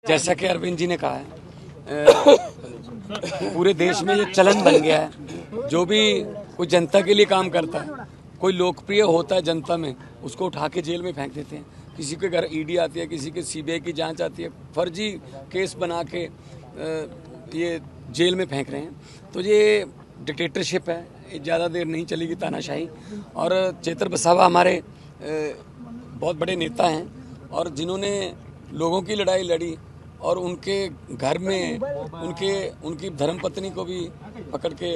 जैसा कि अरविंद जी ने कहा है, पूरे देश में ये चलन बन गया है। जो भी कोई जनता के लिए काम करता है, कोई लोकप्रिय होता है जनता में, उसको उठा के जेल में फेंक देते हैं। किसी के घर ईडी आती है, किसी के सीबीआई की जांच आती है, फर्जी केस बना के ये जेल में फेंक रहे हैं। तो ये डिक्टेटरशिप है, ये ज़्यादा देर नहीं चलेगी तानाशाही। और चेतर वसावा हमारे बहुत बड़े नेता हैं और जिन्होंने लोगों की लड़ाई लड़ी और उनके घर में उनकी धर्मपत्नी को भी पकड़ के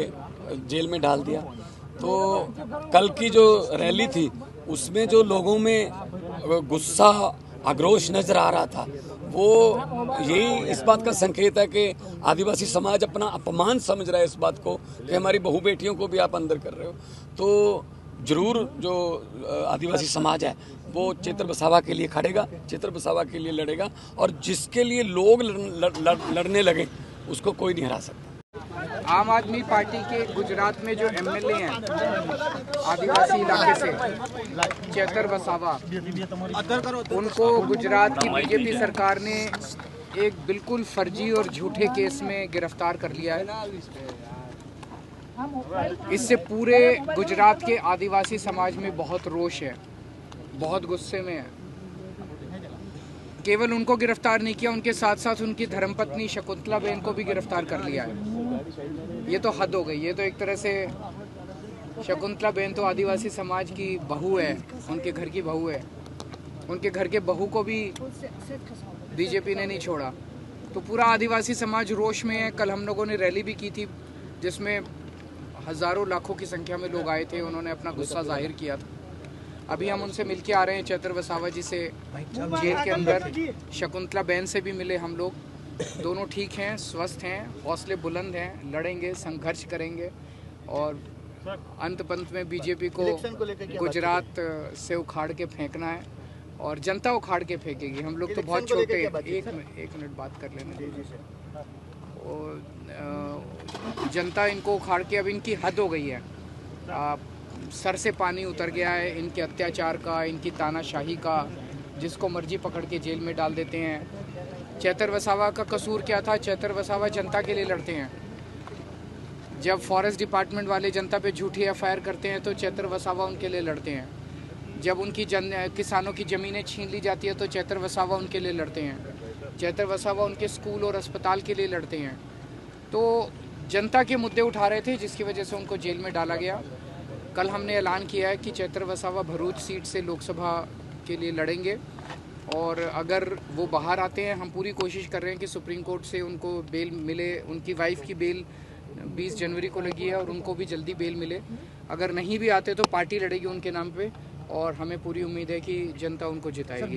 जेल में डाल दिया। तो कल की जो रैली थी उसमें जो लोगों में गुस्सा, आक्रोश नजर आ रहा था, वो यही इस बात का संकेत है कि आदिवासी समाज अपना अपमान समझ रहा है इस बात को कि हमारी बहू बेटियों को भी आप अंदर कर रहे हो। तो जरूर जो आदिवासी समाज है वो चेतर वसावा के लिए खड़ेगा, चेतर वसावा के लिए लड़ेगा, और जिसके लिए लोग लड़ने लगे उसको कोई नहीं हरा सकता। आम आदमी पार्टी के गुजरात में जो एमएलए हैं आदिवासी इलाके से, चेतर वसावा, उनको गुजरात की बीजेपी सरकार ने एक बिल्कुल फर्जी और झूठे केस में गिरफ्तार कर लिया है। इससे पूरे गुजरात के आदिवासी समाज में बहुत रोष है, बहुत गुस्से में है। केवल उनको गिरफ्तार नहीं किया, उनके साथ साथ उनकी धर्मपत्नी शकुंतला बेन को भी गिरफ्तार कर लिया है। ये तो हद हो गई। ये तो एक तरह से शकुंतला बेन तो आदिवासी समाज की बहू है, उनके घर की बहू है। उनके घर के बहू को भी बीजेपी ने नहीं छोड़ा। तो पूरा आदिवासी समाज रोष में है। कल हम लोगों ने रैली भी की थी जिसमें हजारों लाखों की संख्या में लोग आए थे, उन्होंने अपना गुस्सा जाहिर किया था। अभी हम उनसे मिलके आ रहे हैं, चेतर वसावा जी से जेल के अंदर। शकुंतला बेन से भी मिले हम लोग। दोनों ठीक हैं, स्वस्थ हैं, हौसले बुलंद हैं, लड़ेंगे, संघर्ष करेंगे और अंत पंत में बीजेपी को गुजरात से उखाड़ के फेंकना है और जनता उखाड़ के फेंकेगी। हम लोग तो बहुत छोटे हैं। एक मिनट बात कर लेने दीजिए। जनता इनको उखाड़ के, अब इनकी हद हो गई है। सर से पानी उतर गया है इनके अत्याचार का, इनकी तानाशाही का। जिसको मर्जी पकड़ के जेल में डाल देते हैं। चेतर वसावा का कसूर क्या था? चेतर वसावा जनता के लिए लड़ते हैं। जब फॉरेस्ट डिपार्टमेंट वाले जनता पे झूठी एफआईआर करते हैं तो चेतर वसावा उनके लिए लड़ते हैं। जब उनकी किसानों की ज़मीनें छीन ली जाती है तो चेतर वसावा उनके लिए लड़ते हैं। चेतर वसावा उनके स्कूल और अस्पताल के लिए लड़ते हैं। तो जनता के मुद्दे उठा रहे थे जिसकी वजह से उनको जेल में डाला गया। कल हमने ऐलान किया है कि चेतर वसावा भरूच सीट से लोकसभा के लिए लड़ेंगे और अगर वो बाहर आते हैं, हम पूरी कोशिश कर रहे हैं कि सुप्रीम कोर्ट से उनको बेल मिले। उनकी वाइफ की बेल 20 जनवरी को लगी है और उनको भी जल्दी बेल मिले। अगर नहीं भी आते तो पार्टी लड़ेगी उनके नाम पे और हमें पूरी उम्मीद है कि जनता उनको जिताएगी।